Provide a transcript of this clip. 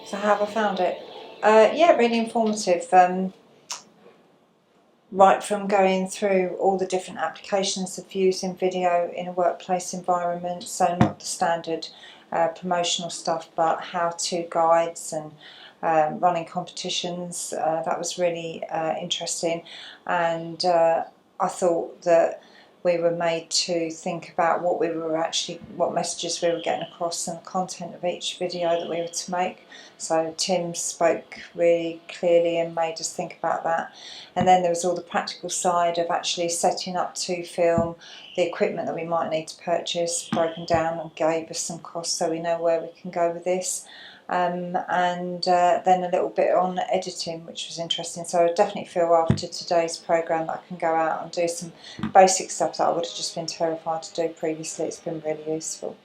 So how have I found it? Yeah, really informative. Right from going through all the different applications of using video in a workplace environment, so not the standard promotional stuff, but how-to guides and running competitions. That was really interesting, and I thought that we were made to think about what messages we were getting across and the content of each video that we were to make. So Tim spoke really clearly and made us think about that. And then there was all the practical side of actually setting up to film, the equipment that we might need to purchase, broken down, and gave us some costs so we know where we can go with this. And then a little bit on editing, which was interesting. So I definitely feel after today's programme that I can go out and do some basic stuff that I would have just been terrified to do previously. It's been really useful.